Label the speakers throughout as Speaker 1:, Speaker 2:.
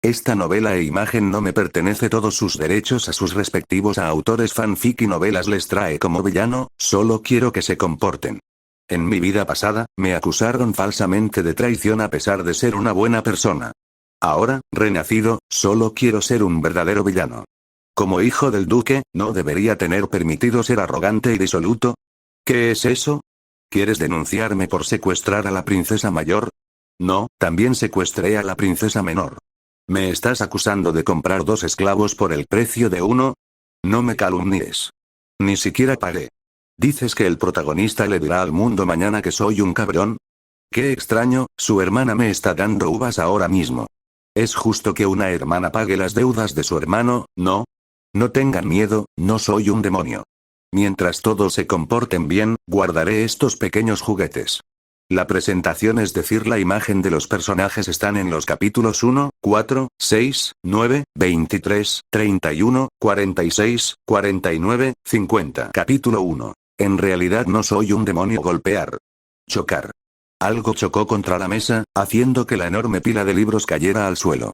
Speaker 1: Esta novela e imagen no me pertenece, todos sus derechos a sus respectivos autores. Fanfic y novelas les trae como villano, solo quiero que se comporten. En mi vida pasada, me acusaron falsamente de traición a pesar de ser una buena persona. Ahora, renacido, solo quiero ser un verdadero villano. Como hijo del duque, ¿no debería tener permitido ser arrogante y disoluto? ¿Qué es eso? ¿Quieres denunciarme por secuestrar a la princesa mayor? No, también secuestré a la princesa menor. ¿Me estás acusando de comprar 2 esclavos por el precio de uno? No me calumnies. Ni siquiera pagué. ¿Dices que el protagonista le dirá al mundo mañana que soy un cabrón? Qué extraño, su hermana me está dando uvas ahora mismo. ¿Es justo que una hermana pague las deudas de su hermano, no? No tengan miedo, no soy un demonio. Mientras todos se comporten bien, guardaré estos pequeños juguetes. La presentación, es decir, la imagen de los personajes, están en los capítulos 1, 4, 6, 9, 23, 31, 46, 49, 50. Capítulo 1. En realidad no soy un demonio. Golpear. Chocar. Algo chocó contra la mesa, haciendo que la enorme pila de libros cayera al suelo.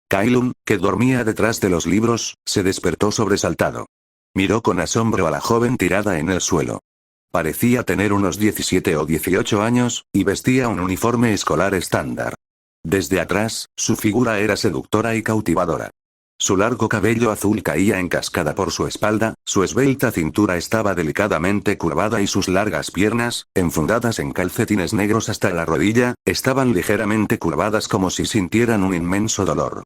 Speaker 1: Kailun, que dormía detrás de los libros, se despertó sobresaltado. Miró con asombro a la joven tirada en el suelo. Parecía tener unos 17 o 18 años, y vestía un uniforme escolar estándar. Desde atrás, su figura era seductora y cautivadora. Su largo cabello azul caía en cascada por su espalda, su esbelta cintura estaba delicadamente curvada y sus largas piernas, enfundadas en calcetines negros hasta la rodilla, estaban ligeramente curvadas como si sintieran un inmenso dolor.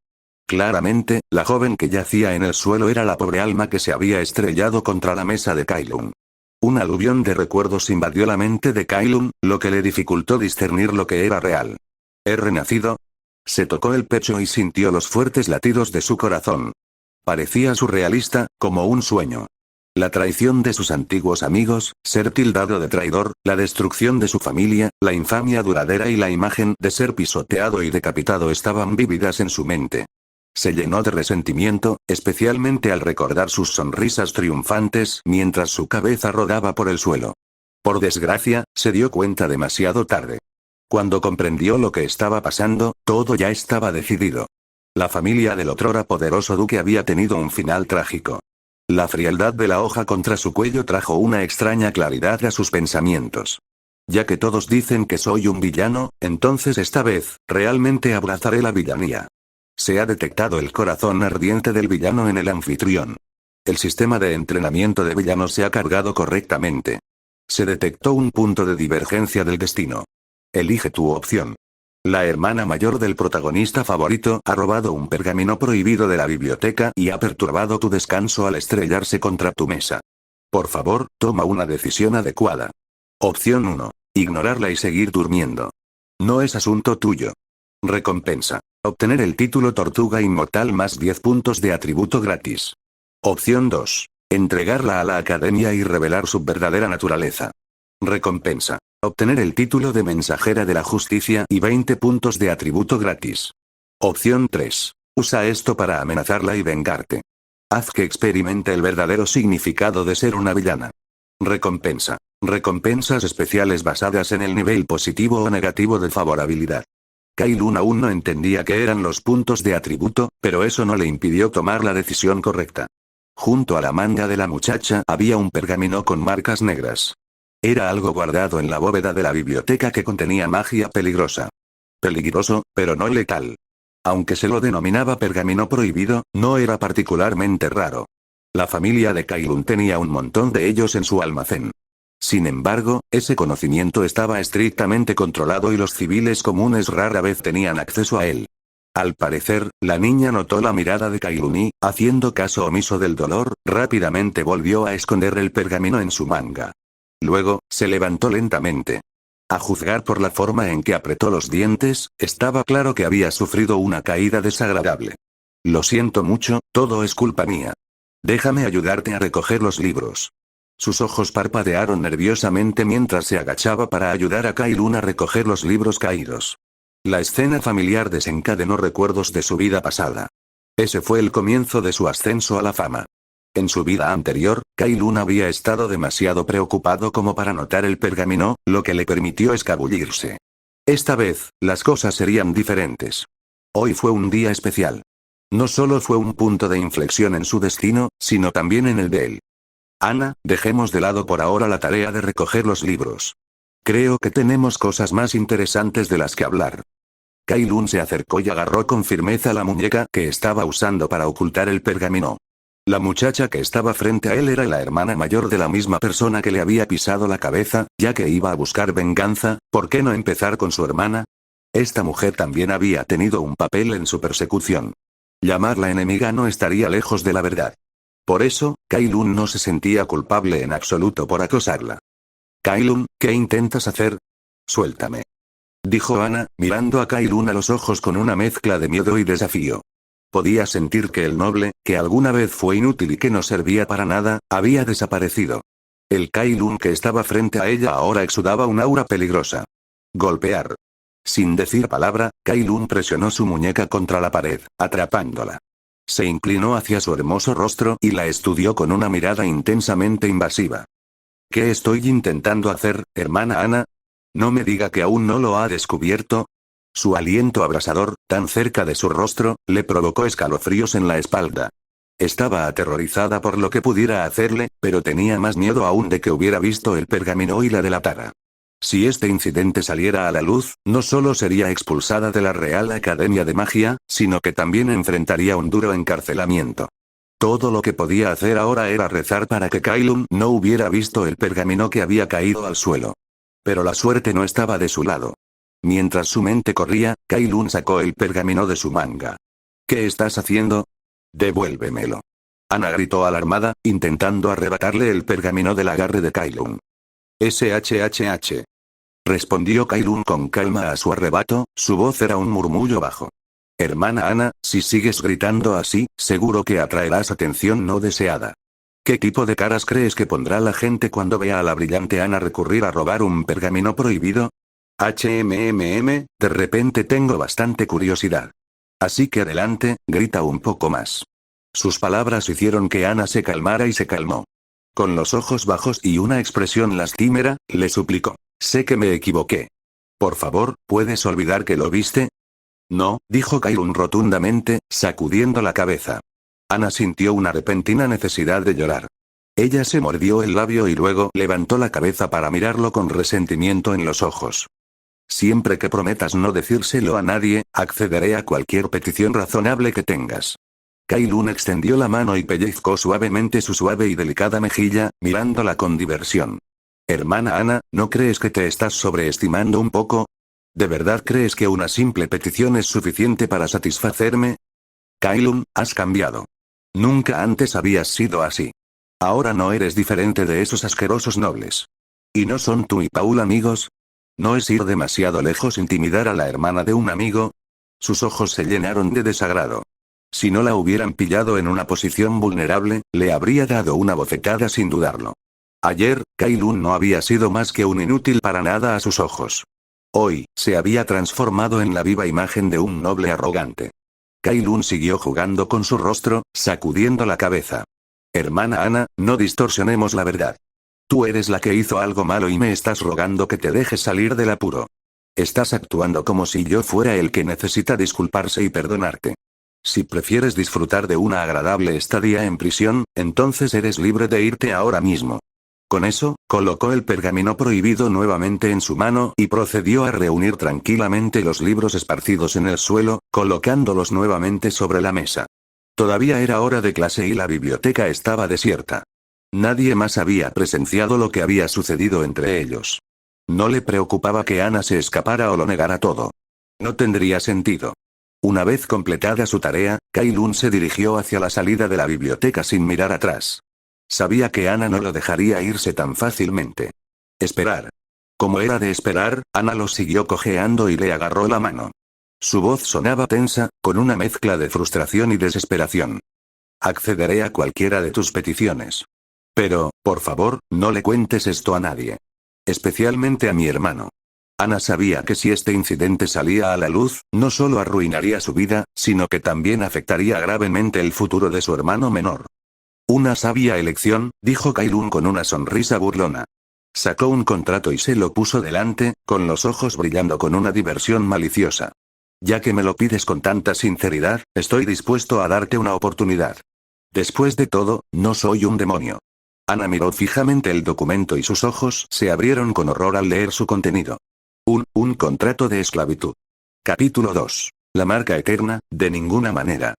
Speaker 1: Claramente, la joven que yacía en el suelo era la pobre alma que se había estrellado contra la mesa de Kailun. Un aluvión de recuerdos invadió la mente de Kailun, lo que le dificultó discernir lo que era real. ¿He renacido? Se tocó el pecho y sintió los fuertes latidos de su corazón. Parecía surrealista, como un sueño. La traición de sus antiguos amigos, ser tildado de traidor, la destrucción de su familia, la infamia duradera y la imagen de ser pisoteado y decapitado estaban vívidas en su mente. Se llenó de resentimiento, especialmente al recordar sus sonrisas triunfantes mientras su cabeza rodaba por el suelo. Por desgracia, se dio cuenta demasiado tarde. Cuando comprendió lo que estaba pasando, todo ya estaba decidido. La familia del otrora poderoso duque había tenido un final trágico. La frialdad de la hoja contra su cuello trajo una extraña claridad a sus pensamientos. Ya que todos dicen que soy un villano, entonces esta vez, realmente abrazaré la villanía. Se ha detectado el corazón ardiente del villano en el anfitrión. El sistema de entrenamiento de villanos se ha cargado correctamente. Se detectó un punto de divergencia del destino. Elige tu opción. La hermana mayor del protagonista favorito ha robado un pergamino prohibido de la biblioteca y ha perturbado tu descanso al estrellarse contra tu mesa. Por favor, toma una decisión adecuada. Opción 1. Ignorarla y seguir durmiendo. No es asunto tuyo. Recompensa. Obtener el título Tortuga Inmortal más 10 puntos de atributo gratis. Opción 2. Entregarla a la academia y revelar su verdadera naturaleza. Recompensa. Obtener el título de Mensajera de la Justicia y 20 puntos de atributo gratis. Opción 3. Usa esto para amenazarla y vengarte. Haz que experimente el verdadero significado de ser una villana. Recompensa. Recompensas especiales basadas en el nivel positivo o negativo de favorabilidad. Kailun aún no entendía qué eran los puntos de atributo, pero eso no le impidió tomar la decisión correcta. Junto a la manga de la muchacha había un pergamino con marcas negras. Era algo guardado en la bóveda de la biblioteca que contenía magia peligrosa. Peligroso, pero no letal. Aunque se lo denominaba pergamino prohibido, no era particularmente raro. La familia de Kailun tenía un montón de ellos en su almacén. Sin embargo, ese conocimiento estaba estrictamente controlado y los civiles comunes rara vez tenían acceso a él. Al parecer, la niña notó la mirada de Kailun y, haciendo caso omiso del dolor, rápidamente volvió a esconder el pergamino en su manga. Luego, se levantó lentamente. A juzgar por la forma en que apretó los dientes, estaba claro que había sufrido una caída desagradable. Lo siento mucho, todo es culpa mía. Déjame ayudarte a recoger los libros. Sus ojos parpadearon nerviosamente mientras se agachaba para ayudar a Kailun a recoger los libros caídos. La escena familiar desencadenó recuerdos de su vida pasada. Ese fue el comienzo de su ascenso a la fama. En su vida anterior, Kailun había estado demasiado preocupado como para notar el pergamino, lo que le permitió escabullirse. Esta vez, las cosas serían diferentes. Hoy fue un día especial. No solo fue un punto de inflexión en su destino, sino también en el de él. Ana, dejemos de lado por ahora la tarea de recoger los libros. Creo que tenemos cosas más interesantes de las que hablar. Kailun se acercó y agarró con firmeza la muñeca que estaba usando para ocultar el pergamino. La muchacha que estaba frente a él era la hermana mayor de la misma persona que le había pisado la cabeza, ya que iba a buscar venganza. ¿Por qué no empezar con su hermana? Esta mujer también había tenido un papel en su persecución. Llamarla enemiga no estaría lejos de la verdad. Por eso, Kailun no se sentía culpable en absoluto por acosarla. Kailun, ¿qué intentas hacer? Suéltame. Dijo Ana, mirando a Kailun a los ojos con una mezcla de miedo y desafío. Podía sentir que el noble, que alguna vez fue inútil y que no servía para nada, había desaparecido. El Kailun que estaba frente a ella ahora exudaba un aura peligrosa. Golpear. Sin decir palabra, Kailun presionó su muñeca contra la pared, atrapándola. Se inclinó hacia su hermoso rostro y la estudió con una mirada intensamente invasiva. ¿Qué estoy intentando hacer, hermana Ana? No me diga que aún no lo ha descubierto. Su aliento abrasador, tan cerca de su rostro, le provocó escalofríos en la espalda. Estaba aterrorizada por lo que pudiera hacerle, pero tenía más miedo aún de que hubiera visto el pergamino y la delatara. Si este incidente saliera a la luz, no solo sería expulsada de la Real Academia de Magia, sino que también enfrentaría un duro encarcelamiento. Todo lo que podía hacer ahora era rezar para que Kailun no hubiera visto el pergamino que había caído al suelo. Pero la suerte no estaba de su lado. Mientras su mente corría, Kailun sacó el pergamino de su manga. ¿Qué estás haciendo? Devuélvemelo. Ana gritó alarmada, intentando arrebatarle el pergamino del agarre de Kailun. SHHH. Respondió Kailun con calma a su arrebato, su voz era un murmullo bajo. Hermana Ana, si sigues gritando así, seguro que atraerás atención no deseada. ¿Qué tipo de caras crees que pondrá la gente cuando vea a la brillante Ana recurrir a robar un pergamino prohibido? De repente tengo bastante curiosidad. Así que adelante, grita un poco más. Sus palabras hicieron que Ana se calmara y se calmó. Con los ojos bajos y una expresión lastimera, le suplicó. Sé que me equivoqué. Por favor, ¿puedes olvidar que lo viste? No, dijo Kailun rotundamente, sacudiendo la cabeza. Ana sintió una repentina necesidad de llorar. Ella se mordió el labio y luego levantó la cabeza para mirarlo con resentimiento en los ojos. Siempre que prometas no decírselo a nadie, accederé a cualquier petición razonable que tengas. Kailun extendió la mano y pellizcó suavemente su suave y delicada mejilla, mirándola con diversión. Hermana Ana, ¿no crees que te estás sobreestimando un poco? ¿De verdad crees que una simple petición es suficiente para satisfacerme? Kailun, has cambiado. Nunca antes habías sido así. Ahora no eres diferente de esos asquerosos nobles. ¿Y no son tú y Paul amigos? ¿No es ir demasiado lejos intimidar a la hermana de un amigo? Sus ojos se llenaron de desagrado. Si no la hubieran pillado en una posición vulnerable, le habría dado una bofetada sin dudarlo. Ayer, Kailun no había sido más que un inútil para nada a sus ojos. Hoy, se había transformado en la viva imagen de un noble arrogante. Kailun siguió jugando con su rostro, sacudiendo la cabeza. Hermana Ana, no distorsionemos la verdad. Tú eres la que hizo algo malo y me estás rogando que te dejes salir del apuro. Estás actuando como si yo fuera el que necesita disculparse y perdonarte. Si prefieres disfrutar de una agradable estadía en prisión, entonces eres libre de irte ahora mismo. Con eso, colocó el pergamino prohibido nuevamente en su mano y procedió a reunir tranquilamente los libros esparcidos en el suelo, colocándolos nuevamente sobre la mesa. Todavía era hora de clase y la biblioteca estaba desierta. Nadie más había presenciado lo que había sucedido entre ellos. No le preocupaba que Ana se escapara o lo negara todo. No tendría sentido. Una vez completada su tarea, Kailun se dirigió hacia la salida de la biblioteca sin mirar atrás. Sabía que Ana no lo dejaría irse tan fácilmente. Esperar. Como era de esperar, Ana lo siguió cojeando y le agarró la mano. Su voz sonaba tensa, con una mezcla de frustración y desesperación. Accederé a cualquiera de tus peticiones. Pero, por favor, no le cuentes esto a nadie. Especialmente a mi hermano. Ana sabía que si este incidente salía a la luz, no solo arruinaría su vida, sino que también afectaría gravemente el futuro de su hermano menor. Una sabia elección, dijo Kailun con una sonrisa burlona. Sacó un contrato y se lo puso delante, con los ojos brillando con una diversión maliciosa. Ya que me lo pides con tanta sinceridad, estoy dispuesto a darte una oportunidad. Después de todo, no soy un demonio. Ana miró fijamente el documento y sus ojos se abrieron con horror al leer su contenido. Un contrato de esclavitud. Capítulo 2. La marca eterna, de ninguna manera.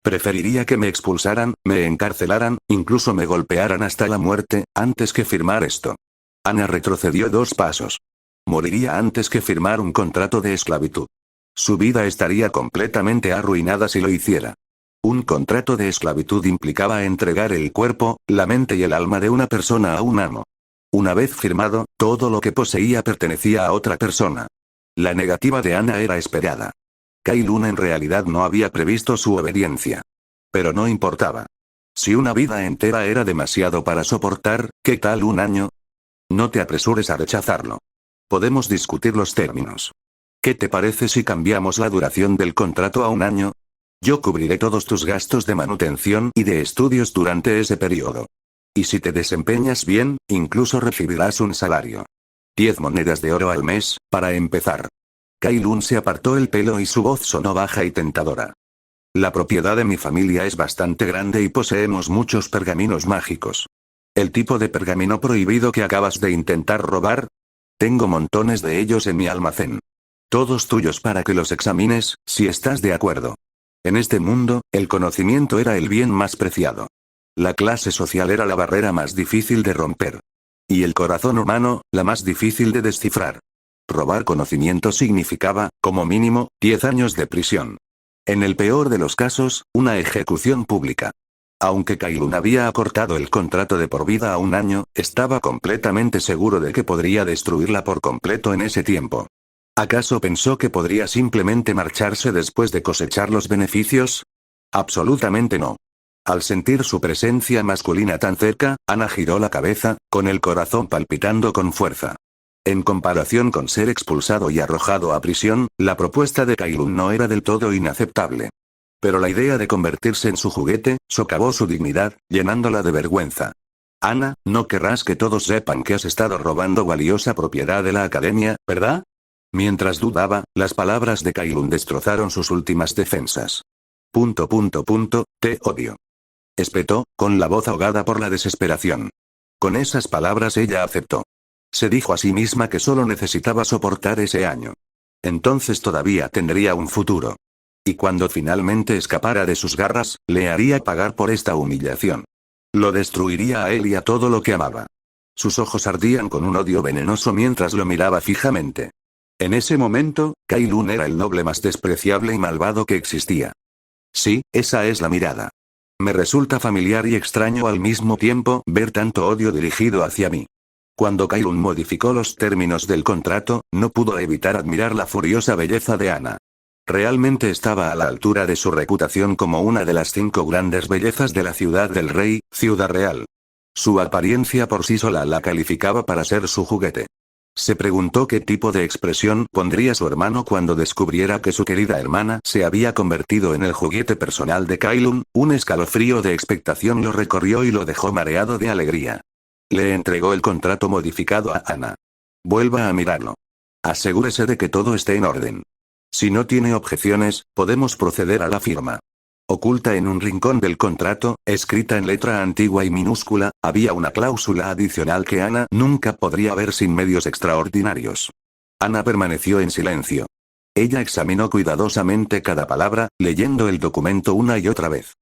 Speaker 1: Preferiría que me expulsaran, me encarcelaran, incluso me golpearan hasta la muerte, antes que firmar esto. Ana retrocedió 2 pasos. Moriría antes que firmar un contrato de esclavitud. Su vida estaría completamente arruinada si lo hiciera. Un contrato de esclavitud implicaba entregar el cuerpo, la mente y el alma de una persona a un amo. Una vez firmado, todo lo que poseía pertenecía a otra persona. La negativa de Ana era esperada. Kai Lun en realidad no había previsto su obediencia. Pero no importaba. Si una vida entera era demasiado para soportar, ¿qué tal un año? No te apresures a rechazarlo. Podemos discutir los términos. ¿Qué te parece si cambiamos la duración del contrato a un año? Yo cubriré todos tus gastos de manutención y de estudios durante ese periodo. Y si te desempeñas bien, incluso recibirás un salario. 10 monedas de oro al mes, para empezar. Kai Lun se apartó el pelo y su voz sonó baja y tentadora. La propiedad de mi familia es bastante grande y poseemos muchos pergaminos mágicos. ¿El tipo de pergamino prohibido que acabas de intentar robar? Tengo montones de ellos en mi almacén. Todos tuyos para que los examines, si estás de acuerdo. En este mundo, el conocimiento era el bien más preciado. La clase social era la barrera más difícil de romper. Y el corazón humano, la más difícil de descifrar. Robar conocimiento significaba, como mínimo, 10 años de prisión. En el peor de los casos, una ejecución pública. Aunque Kai Lun había acortado el contrato de por vida a un año, estaba completamente seguro de que podría destruirla por completo en ese tiempo. ¿Acaso pensó que podría simplemente marcharse después de cosechar los beneficios? Absolutamente no. Al sentir su presencia masculina tan cerca, Ana giró la cabeza, con el corazón palpitando con fuerza. En comparación con ser expulsado y arrojado a prisión, la propuesta de Kai Lun no era del todo inaceptable. Pero la idea de convertirse en su juguete, socavó su dignidad, llenándola de vergüenza. Ana, no querrás que todos sepan que has estado robando valiosa propiedad de la academia, ¿verdad? Mientras dudaba, las palabras de Kai Lun destrozaron sus últimas defensas. Te odio. Espetó, con la voz ahogada por la desesperación. Con esas palabras ella aceptó. Se dijo a sí misma que solo necesitaba soportar ese año. Entonces todavía tendría un futuro. Y cuando finalmente escapara de sus garras, le haría pagar por esta humillación. Lo destruiría a él y a todo lo que amaba. Sus ojos ardían con un odio venenoso mientras lo miraba fijamente. En ese momento, Kai Lun era el noble más despreciable y malvado que existía. Sí, esa es la mirada. Me resulta familiar y extraño al mismo tiempo ver tanto odio dirigido hacia mí. Cuando Kai Lun modificó los términos del contrato, no pudo evitar admirar la furiosa belleza de Ana. Realmente estaba a la altura de su reputación como una de las 5 grandes bellezas de la ciudad del rey, Ciudad Real. Su apariencia por sí sola la calificaba para ser su juguete. Se preguntó qué tipo de expresión pondría su hermano cuando descubriera que su querida hermana se había convertido en el juguete personal de Kai Lun. Un escalofrío de expectación lo recorrió y lo dejó mareado de alegría. Le entregó el contrato modificado a Ana. Vuelva a mirarlo. Asegúrese de que todo esté en orden. Si no tiene objeciones, podemos proceder a la firma. Oculta en un rincón del contrato, escrita en letra antigua y minúscula, había una cláusula adicional que Ana nunca podría ver sin medios extraordinarios. Ana permaneció en silencio. Ella examinó cuidadosamente cada palabra, leyendo el documento una y otra vez.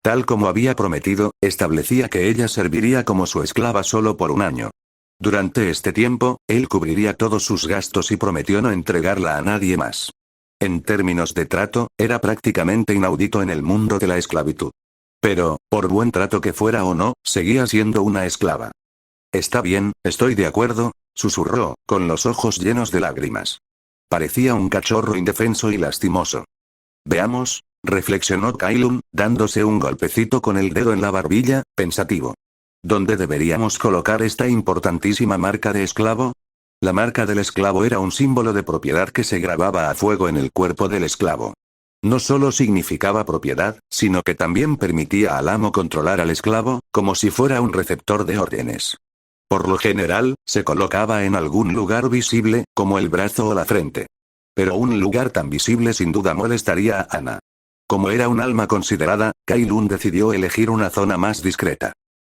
Speaker 1: Tal como había prometido, establecía que ella serviría como su esclava solo por un año. Durante este tiempo, él cubriría todos sus gastos y prometió no entregarla a nadie más. En términos de trato, era prácticamente inaudito en el mundo de la esclavitud. Pero, por buen trato que fuera o no, seguía siendo una esclava. Está bien, estoy de acuerdo, susurró, con los ojos llenos de lágrimas. Parecía un cachorro indefenso y lastimoso. Veamos, reflexionó Kai Lun, dándose un golpecito con el dedo en la barbilla, pensativo. ¿Dónde deberíamos colocar esta importantísima marca de esclavo? La marca del esclavo era un símbolo de propiedad que se grababa a fuego en el cuerpo del esclavo. No solo significaba propiedad, sino que también permitía al amo controlar al esclavo, como si fuera un receptor de órdenes. Por lo general, se colocaba en algún lugar visible, como el brazo o la frente. Pero un lugar tan visible sin duda molestaría a Ana. Como era un alma considerada, Kai-Lun decidió elegir una zona más discreta.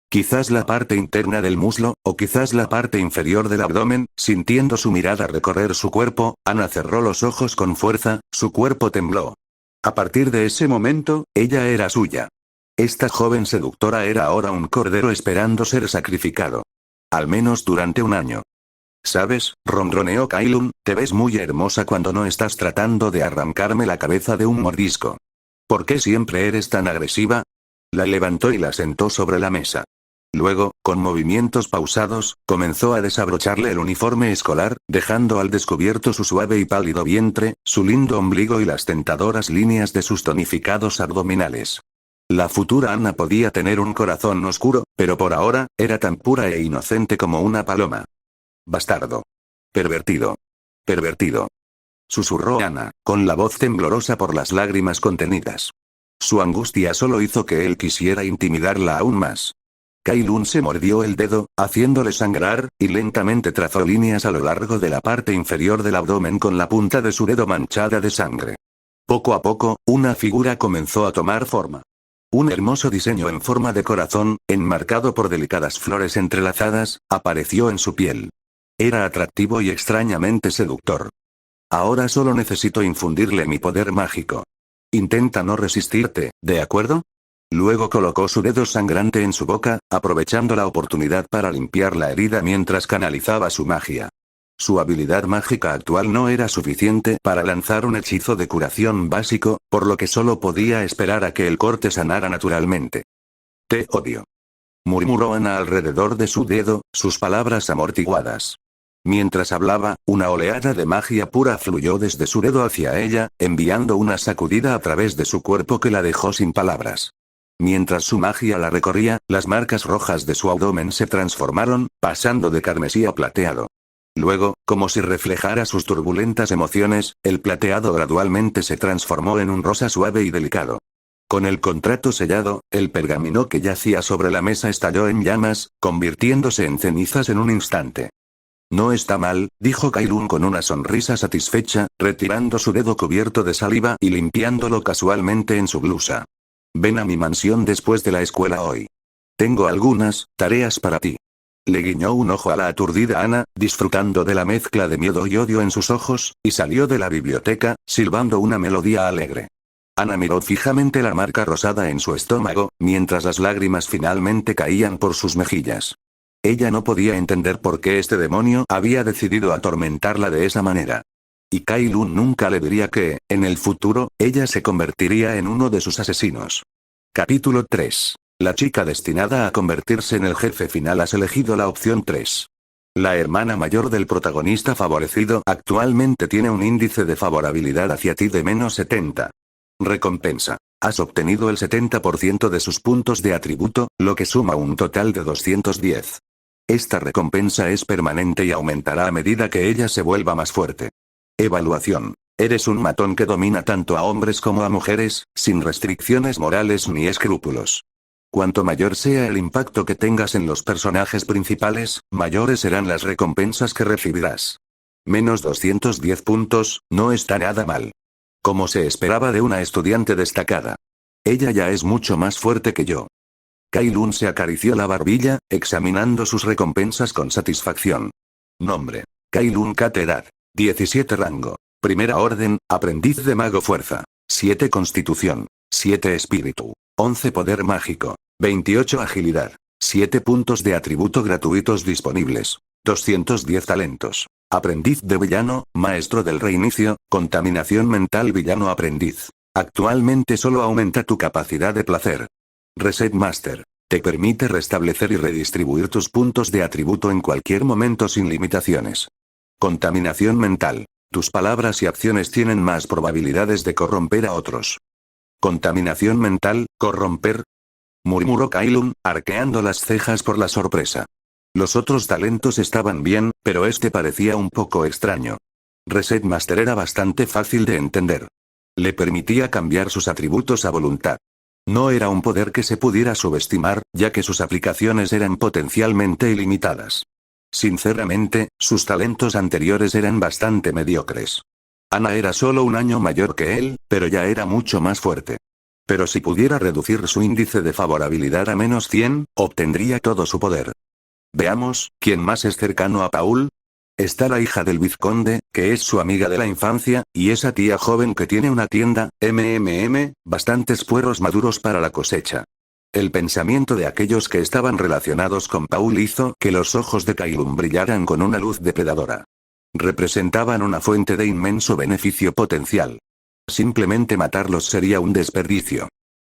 Speaker 1: Quizás la parte interna del muslo, o quizás la parte inferior del abdomen. Sintiendo su mirada recorrer su cuerpo, Ana cerró los ojos con fuerza, su cuerpo tembló. A partir de ese momento, ella era suya. Esta joven seductora era ahora un cordero esperando ser sacrificado. Al menos durante un año. ¿Sabes? Ronroneó Kai-Lun, te ves muy hermosa cuando no estás tratando de arrancarme la cabeza de un mordisco. ¿Por qué siempre eres tan agresiva? La levantó y la sentó sobre la mesa. Luego, con movimientos pausados, comenzó a desabrocharle el uniforme escolar, dejando al descubierto su suave y pálido vientre, su lindo ombligo y las tentadoras líneas de sus tonificados abdominales. La futura Ana podía tener un corazón oscuro, pero por ahora, era tan pura e inocente como una paloma. Bastardo. Pervertido. Pervertido. Susurró Ana, con la voz temblorosa por las lágrimas contenidas. Su angustia solo hizo que él quisiera intimidarla aún más. Kai-Lun se mordió el dedo, haciéndole sangrar, y lentamente trazó líneas a lo largo de la parte inferior del abdomen con la punta de su dedo manchada de sangre. Poco a poco, una figura comenzó a tomar forma. Un hermoso diseño en forma de corazón, enmarcado por delicadas flores entrelazadas, apareció en su piel. Era atractivo y extrañamente seductor. Ahora solo necesito infundirle mi poder mágico. Intenta no resistirte, ¿de acuerdo? Luego colocó su dedo sangrante en su boca, aprovechando la oportunidad para limpiar la herida mientras canalizaba su magia. Su habilidad mágica actual no era suficiente para lanzar un hechizo de curación básico, por lo que solo podía esperar a que el corte sanara naturalmente. Te odio. Murmuró Ana alrededor de su dedo, sus palabras amortiguadas. Mientras hablaba, una oleada de magia pura fluyó desde su dedo hacia ella, enviando una sacudida a través de su cuerpo que la dejó sin palabras. Mientras su magia la recorría, las marcas rojas de su abdomen se transformaron, pasando de carmesí a plateado. Luego, como si reflejara sus turbulentas emociones, el plateado gradualmente se transformó en un rosa suave y delicado. Con el contrato sellado, el pergamino que yacía sobre la mesa estalló en llamas, convirtiéndose en cenizas en un instante. No está mal, dijo Kai-Lun con una sonrisa satisfecha, retirando su dedo cubierto de saliva y limpiándolo casualmente en su blusa. Ven a mi mansión después de la escuela hoy. Tengo algunas tareas para ti. Le guiñó un ojo a la aturdida Ana, disfrutando de la mezcla de miedo y odio en sus ojos, y salió de la biblioteca, silbando una melodía alegre. Ana miró fijamente la marca rosada en su estómago, mientras las lágrimas finalmente caían por sus mejillas. Ella no podía entender por qué este demonio había decidido atormentarla de esa manera. Y Kai-Lun nunca le diría que, en el futuro, ella se convertiría en uno de sus asesinos. Capítulo 3. La chica destinada a convertirse en el jefe final. Has elegido la opción 3. La hermana mayor del protagonista favorecido actualmente tiene un índice de favorabilidad hacia ti de -70. Recompensa. Has obtenido el 70% de sus puntos de atributo, lo que suma un total de 210. Esta recompensa es permanente y aumentará a medida que ella se vuelva más fuerte. Evaluación. Eres un matón que domina tanto a hombres como a mujeres, sin restricciones morales ni escrúpulos. Cuanto mayor sea el impacto que tengas en los personajes principales, mayores serán las recompensas que recibirás. -210 puntos, no está nada mal. Como se esperaba de una estudiante destacada. Ella ya es mucho más fuerte que yo. Kai-Lun se acarició la barbilla, examinando sus recompensas con satisfacción. Nombre. Kai-Lun Kat. Edad. 17 rango. Primera orden, aprendiz de mago fuerza. 7 constitución. 7 espíritu. 11 poder mágico. 28 agilidad. 7 puntos de atributo gratuitos disponibles. 210 talentos. Aprendiz de villano, maestro del reinicio, contaminación mental villano aprendiz. Actualmente solo aumenta tu capacidad de placer. Reset Master. Te permite restablecer y redistribuir tus puntos de atributo en cualquier momento sin limitaciones. Contaminación mental. Tus palabras y acciones tienen más probabilidades de corromper a otros. Contaminación mental, corromper. Murmuró Kai-Lun, arqueando las cejas por la sorpresa. Los otros talentos estaban bien, pero este parecía un poco extraño. Reset Master era bastante fácil de entender. Le permitía cambiar sus atributos a voluntad. No era un poder que se pudiera subestimar, ya que sus aplicaciones eran potencialmente ilimitadas. Sinceramente, sus talentos anteriores eran bastante mediocres. Ana era solo un año mayor que él, pero ya era mucho más fuerte. Pero si pudiera reducir su índice de favorabilidad a -100, obtendría todo su poder. Veamos, ¿quién más es cercano a Paul? Está la hija del vizconde, que es su amiga de la infancia, y esa tía joven que tiene una tienda, bastantes puerros maduros para la cosecha. El pensamiento de aquellos que estaban relacionados con Paul hizo que los ojos de Kailun brillaran con una luz depredadora. Representaban una fuente de inmenso beneficio potencial. Simplemente matarlos sería un desperdicio.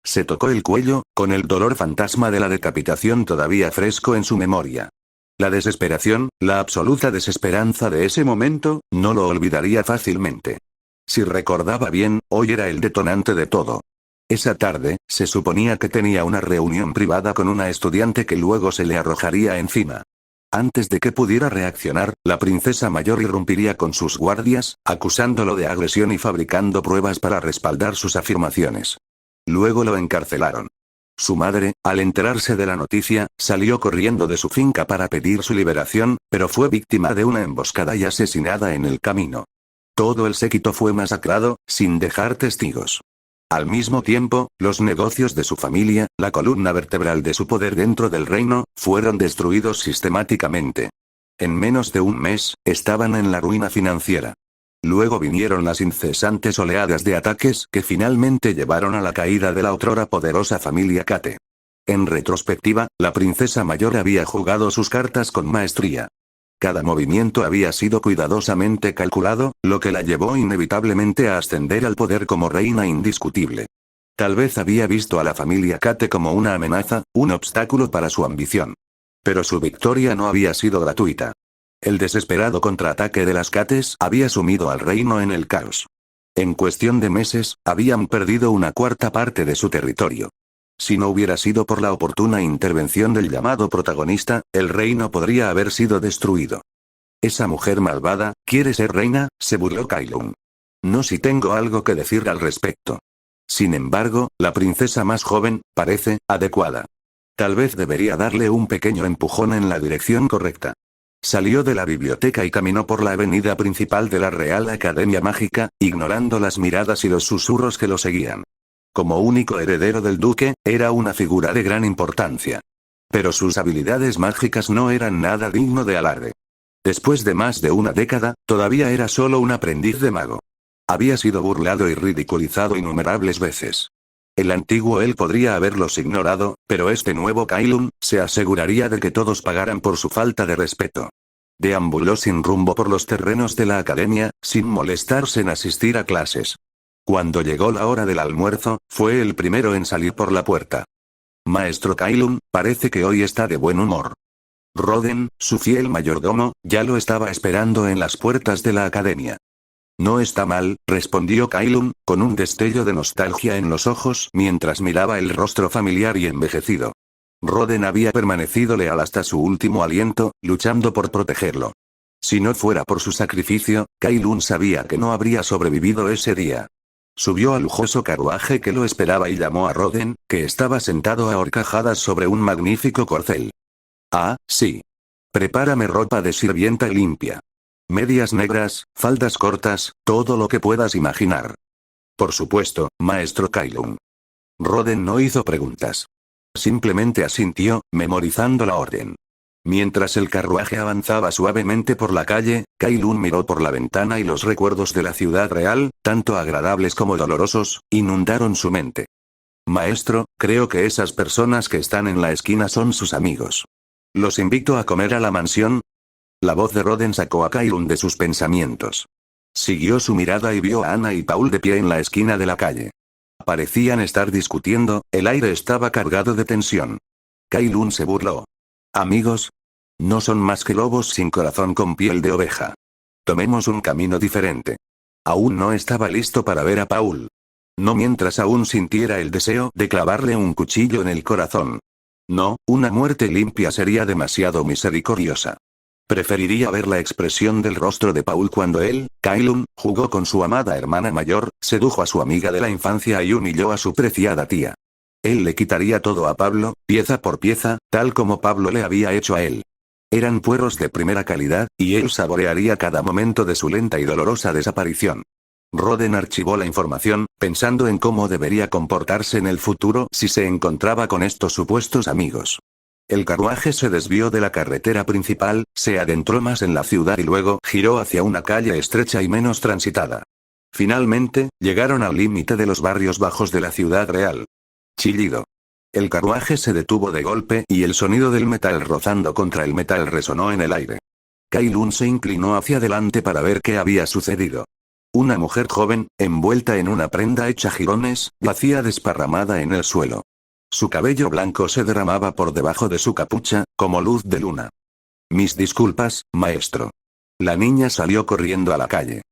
Speaker 1: Se tocó el cuello, con el dolor fantasma de la decapitación todavía fresco en su memoria. La desesperación, la absoluta desesperanza de ese momento, no lo olvidaría fácilmente. Si recordaba bien, hoy era el detonante de todo. Esa tarde, se suponía que tenía una reunión privada con una estudiante que luego se le arrojaría encima. Antes de que pudiera reaccionar, la princesa mayor irrumpiría con sus guardias, acusándolo de agresión y fabricando pruebas para respaldar sus afirmaciones. Luego lo encarcelaron. Su madre, al enterarse de la noticia, salió corriendo de su finca para pedir su liberación, pero fue víctima de una emboscada y asesinada en el camino. Todo el séquito fue masacrado, sin dejar testigos. Al mismo tiempo, los negocios de su familia, la columna vertebral de su poder dentro del reino, fueron destruidos sistemáticamente. En menos de un mes, estaban en la ruina financiera. Luego vinieron las incesantes oleadas de ataques que finalmente llevaron a la caída de la otrora poderosa familia Kate. En retrospectiva, la princesa mayor había jugado sus cartas con maestría. Cada movimiento había sido cuidadosamente calculado, lo que la llevó inevitablemente a ascender al poder como reina indiscutible. Tal vez había visto a la familia Kate como una amenaza, un obstáculo para su ambición. Pero su victoria no había sido gratuita. El desesperado contraataque de las Kates había sumido al reino en el caos. En cuestión de meses, habían perdido una cuarta parte de su territorio. Si no hubiera sido por la oportuna intervención del llamado protagonista, el reino podría haber sido destruido. Esa mujer malvada, ¿quiere ser reina?, se burló Kailun. No si tengo algo que decir al respecto. Sin embargo, la princesa más joven, parece, adecuada. Tal vez debería darle un pequeño empujón en la dirección correcta. Salió de la biblioteca y caminó por la avenida principal de la Real Academia Mágica, ignorando las miradas y los susurros que lo seguían. Como único heredero del duque, era una figura de gran importancia. Pero sus habilidades mágicas no eran nada digno de alarde. Después de más de una década, todavía era solo un aprendiz de mago. Había sido burlado y ridiculizado innumerables veces. El antiguo él podría haberlos ignorado, pero este nuevo Kailun, se aseguraría de que todos pagaran por su falta de respeto. Deambuló sin rumbo por los terrenos de la academia, sin molestarse en asistir a clases. Cuando llegó la hora del almuerzo, fue el primero en salir por la puerta. Maestro Kailun, parece que hoy está de buen humor. Roden, su fiel mayordomo, ya lo estaba esperando en las puertas de la academia. No está mal, respondió Kailun, con un destello de nostalgia en los ojos mientras miraba el rostro familiar y envejecido. Roden había permanecido leal hasta su último aliento, luchando por protegerlo. Si no fuera por su sacrificio, Kailun sabía que no habría sobrevivido ese día. Subió al lujoso carruaje que lo esperaba y llamó a Roden, que estaba sentado a horcajadas sobre un magnífico corcel. Ah, sí. Prepárame ropa de sirvienta limpia. Medias negras, faldas cortas, todo lo que puedas imaginar. Por supuesto, maestro Kailun. Roden no hizo preguntas. Simplemente asintió, memorizando la orden. Mientras el carruaje avanzaba suavemente por la calle, Kailun miró por la ventana y los recuerdos de la ciudad real, tanto agradables como dolorosos, inundaron su mente. Maestro, creo que esas personas que están en la esquina son sus amigos. ¿Los invito a comer a la mansión? La voz de Roden sacó a Kailun de sus pensamientos. Siguió su mirada y vio a Ana y Paul de pie en la esquina de la calle. Parecían estar discutiendo, el aire estaba cargado de tensión. Kailun se burló. Amigos. No son más que lobos sin corazón con piel de oveja. Tomemos un camino diferente. Aún no estaba listo para ver a Paul. No mientras aún sintiera el deseo de clavarle un cuchillo en el corazón. No, una muerte limpia sería demasiado misericordiosa. Preferiría ver la expresión del rostro de Paul cuando él, Kailun, jugó con su amada hermana mayor, sedujo a su amiga de la infancia y humilló a su preciada tía. Él le quitaría todo a Pablo, pieza por pieza, tal como Pablo le había hecho a él. Eran puerros de primera calidad, y él saborearía cada momento de su lenta y dolorosa desaparición. Roden archivó la información, pensando en cómo debería comportarse en el futuro si se encontraba con estos supuestos amigos. El carruaje se desvió de la carretera principal, se adentró más en la ciudad y luego giró hacia una calle estrecha y menos transitada. Finalmente, llegaron al límite de los barrios bajos de la ciudad real. Chillido. El carruaje se detuvo de golpe y el sonido del metal rozando contra el metal resonó en el aire. Kai-Lun se inclinó hacia adelante para ver qué había sucedido. Una mujer joven, envuelta en una prenda hecha jirones, yacía desparramada en el suelo. Su cabello blanco se derramaba por debajo de su capucha, como luz de luna. Mis disculpas, maestro. La niña salió corriendo a la calle.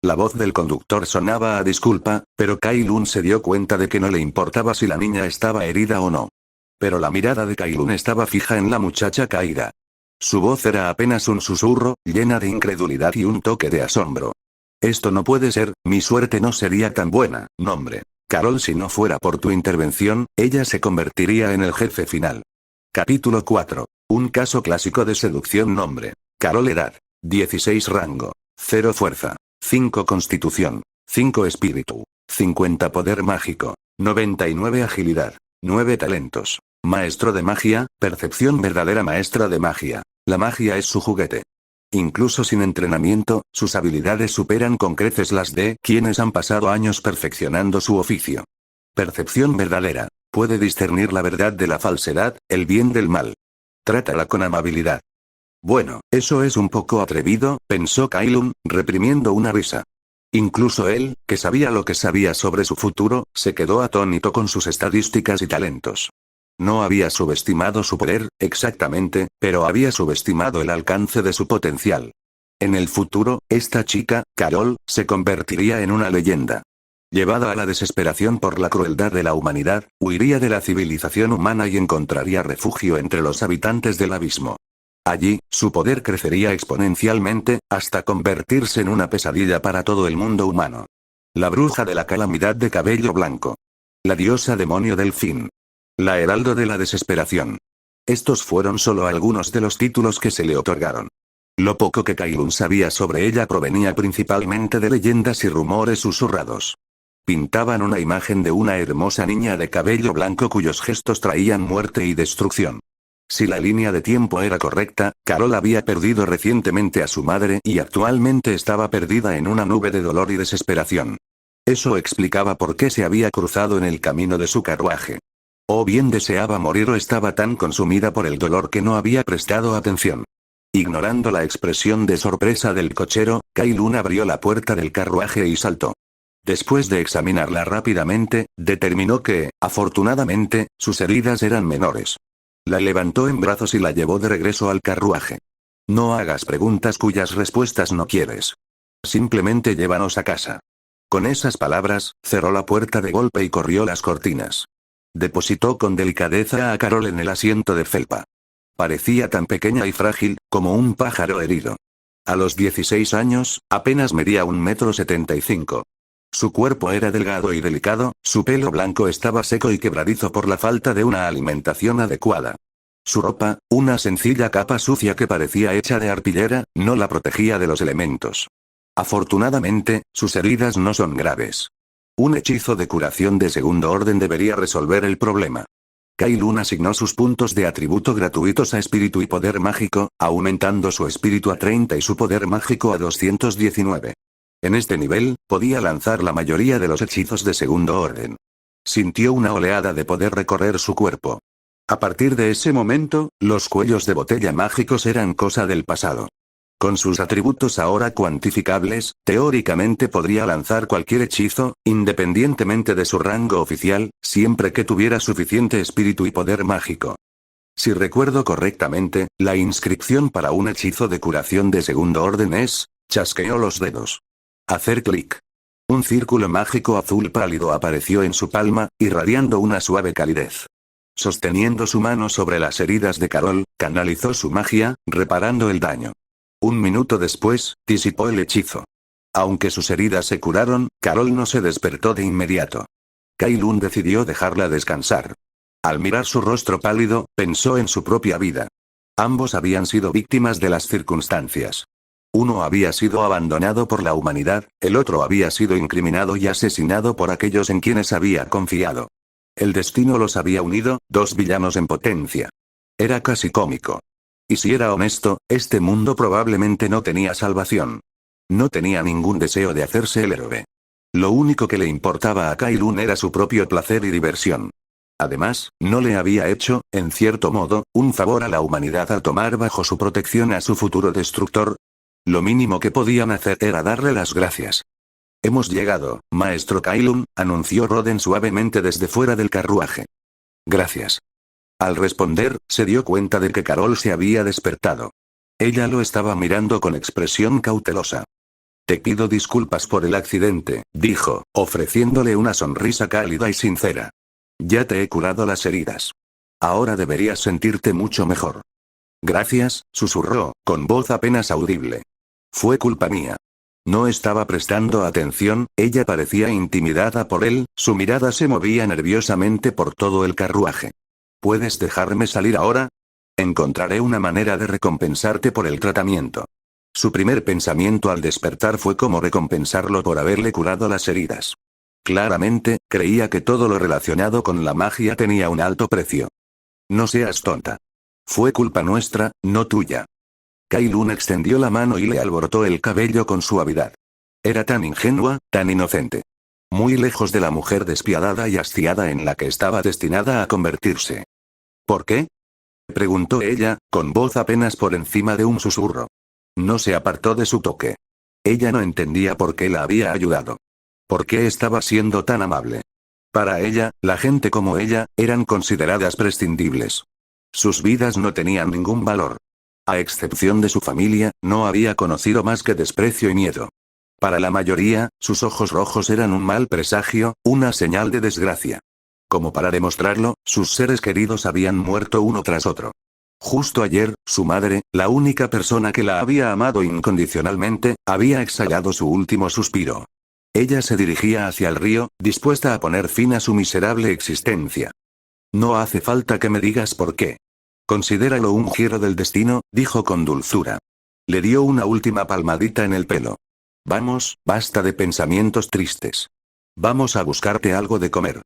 Speaker 1: La voz del conductor sonaba a disculpa, pero Kai-Lun se dio cuenta de que no le importaba si la niña estaba herida o no. Pero la mirada de Kai-Lun estaba fija en la muchacha caída. Su voz era apenas un susurro, llena de incredulidad y un toque de asombro. Esto no puede ser, mi suerte no sería tan buena, nombre. Carol, si no fuera por tu intervención, ella se convertiría en el jefe final. Capítulo 4. Un caso clásico de seducción. Nombre. Carol, edad. 16 rango. 0 fuerza. 5 constitución. 5 espíritu. 50 poder mágico. 99 agilidad. 9 talentos. Maestro de magia, percepción verdadera. Maestra de magia. La magia es su juguete. Incluso sin entrenamiento, sus habilidades superan con creces las de quienes han pasado años perfeccionando su oficio. Percepción verdadera. Puede discernir la verdad de la falsedad, el bien del mal. Trátala con amabilidad. Bueno, eso es un poco atrevido, pensó Kai-Lun, reprimiendo una risa. Incluso él, que sabía lo que sabía sobre su futuro, se quedó atónito con sus estadísticas y talentos. No había subestimado su poder, exactamente, pero había subestimado el alcance de su potencial. En el futuro, esta chica, Carol, se convertiría en una leyenda. Llevada a la desesperación por la crueldad de la humanidad, huiría de la civilización humana y encontraría refugio entre los habitantes del abismo. Allí, su poder crecería exponencialmente, hasta convertirse en una pesadilla para todo el mundo humano. La bruja de la calamidad de cabello blanco. La diosa demonio del fin. La heraldo de la desesperación. Estos fueron solo algunos de los títulos que se le otorgaron. Lo poco que Kai-Lun sabía sobre ella provenía principalmente de leyendas y rumores susurrados. Pintaban una imagen de una hermosa niña de cabello blanco cuyos gestos traían muerte y destrucción. Si la línea de tiempo era correcta, Carol había perdido recientemente a su madre y actualmente estaba perdida en una nube de dolor y desesperación. Eso explicaba por qué se había cruzado en el camino de su carruaje. O bien deseaba morir o estaba tan consumida por el dolor que no había prestado atención. Ignorando la expresión de sorpresa del cochero, Kai-Lun abrió la puerta del carruaje y saltó. Después de examinarla rápidamente, determinó que, afortunadamente, sus heridas eran menores. La levantó en brazos y la llevó de regreso al carruaje. No hagas preguntas cuyas respuestas no quieres. Simplemente llévanos a casa. Con esas palabras, cerró la puerta de golpe y corrió las cortinas. Depositó con delicadeza a Carol en el asiento de felpa. Parecía tan pequeña y frágil, como un pájaro herido. A los 16 años, apenas medía 1,75 m. Su cuerpo era delgado y delicado, su pelo blanco estaba seco y quebradizo por la falta de una alimentación adecuada. Su ropa, una sencilla capa sucia que parecía hecha de arpillera, no la protegía de los elementos. Afortunadamente, sus heridas no son graves. Un hechizo de curación de segundo orden debería resolver el problema. Kai-Lun asignó sus puntos de atributo gratuitos a espíritu y poder mágico, aumentando su espíritu a 30 y su poder mágico a 219. En este nivel, podía lanzar la mayoría de los hechizos de segundo orden. Sintió una oleada de poder recorrer su cuerpo. A partir de ese momento, los cuellos de botella mágicos eran cosa del pasado. Con sus atributos ahora cuantificables, teóricamente podría lanzar cualquier hechizo, independientemente de su rango oficial, siempre que tuviera suficiente espíritu y poder mágico. Si recuerdo correctamente, la inscripción para un hechizo de curación de segundo orden es, chasqueó los dedos. Hacer clic. Un círculo mágico azul pálido apareció en su palma, irradiando una suave calidez. Sosteniendo su mano sobre las heridas de Carol, canalizó su magia, reparando el daño. Un minuto después, disipó el hechizo. Aunque sus heridas se curaron, Carol no se despertó de inmediato. Kai-Lun decidió dejarla descansar. Al mirar su rostro pálido, pensó en su propia vida. Ambos habían sido víctimas de las circunstancias. Uno había sido abandonado por la humanidad, el otro había sido incriminado y asesinado por aquellos en quienes había confiado. El destino los había unido, dos villanos en potencia. Era casi cómico. Y si era honesto, este mundo probablemente no tenía salvación. No tenía ningún deseo de hacerse el héroe. Lo único que le importaba a Kyle era su propio placer y diversión. Además, no le había hecho, en cierto modo, un favor a la humanidad al tomar bajo su protección a su futuro destructor. Lo mínimo que podían hacer era darle las gracias. Hemos llegado, maestro Kyle, anunció Roden suavemente desde fuera del carruaje. Gracias. Al responder, se dio cuenta de que Carol se había despertado. Ella lo estaba mirando con expresión cautelosa. Te pido disculpas por el accidente, dijo, ofreciéndole una sonrisa cálida y sincera. Ya te he curado las heridas. Ahora deberías sentirte mucho mejor. Gracias, susurró, con voz apenas audible. Fue culpa mía. No estaba prestando atención, ella parecía intimidada por él, su mirada se movía nerviosamente por todo el carruaje. ¿Puedes dejarme salir ahora? Encontraré una manera de recompensarte por el tratamiento. Su primer pensamiento al despertar fue cómo recompensarlo por haberle curado las heridas. Claramente, creía que todo lo relacionado con la magia tenía un alto precio. No seas tonta. Fue culpa nuestra, no tuya. Kyle extendió la mano y le alborotó el cabello con suavidad. Era tan ingenua, tan inocente. Muy lejos de la mujer despiadada y hastiada en la que estaba destinada a convertirse. ¿Por qué? Preguntó ella, con voz apenas por encima de un susurro. No se apartó de su toque. Ella no entendía por qué la había ayudado. ¿Por qué estaba siendo tan amable? Para ella, la gente como ella, eran consideradas prescindibles. Sus vidas no tenían ningún valor. A excepción de su familia, no había conocido más que desprecio y miedo. Para la mayoría, sus ojos rojos eran un mal presagio, una señal de desgracia. Como para demostrarlo, sus seres queridos habían muerto uno tras otro. Justo ayer, su madre, la única persona que la había amado incondicionalmente, había exhalado su último suspiro. Ella se dirigía hacia el río, dispuesta a poner fin a su miserable existencia. No hace falta que me digas por qué. Considéralo un giro del destino, dijo con dulzura. Le dio una última palmadita en el pelo. Vamos, basta de pensamientos tristes. Vamos a buscarte algo de comer.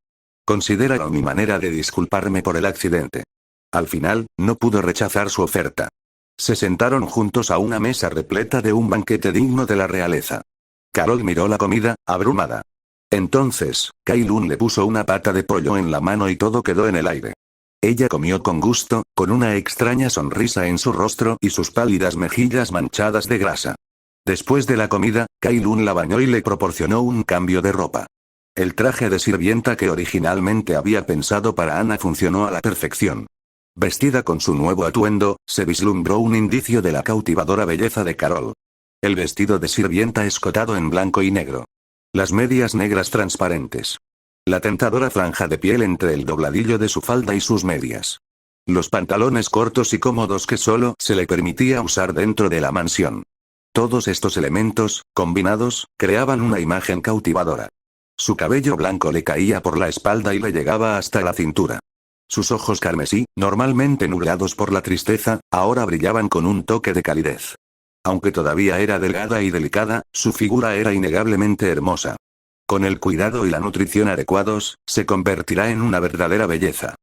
Speaker 1: Considéralo mi manera de disculparme por el accidente. Al final, no pudo rechazar su oferta. Se sentaron juntos a una mesa repleta de un banquete digno de la realeza. Carol miró la comida, abrumada. Entonces, Kyle le puso una pata de pollo en la mano y todo quedó en el aire. Ella comió con gusto, con una extraña sonrisa en su rostro y sus pálidas mejillas manchadas de grasa. Después de la comida, Kyle la bañó y le proporcionó un cambio de ropa. El traje de sirvienta que originalmente había pensado para Anna funcionó a la perfección. Vestida con su nuevo atuendo, se vislumbró un indicio de la cautivadora belleza de Carol. El vestido de sirvienta escotado en blanco y negro. Las medias negras transparentes. La tentadora franja de piel entre el dobladillo de su falda y sus medias. Los pantalones cortos y cómodos que solo se le permitía usar dentro de la mansión. Todos estos elementos, combinados, creaban una imagen cautivadora. Su cabello blanco le caía por la espalda y le llegaba hasta la cintura. Sus ojos carmesí, normalmente nublados por la tristeza, ahora brillaban con un toque de calidez. Aunque todavía era delgada y delicada, su figura era innegablemente hermosa. Con el cuidado y la nutrición adecuados, se convertirá en una verdadera belleza.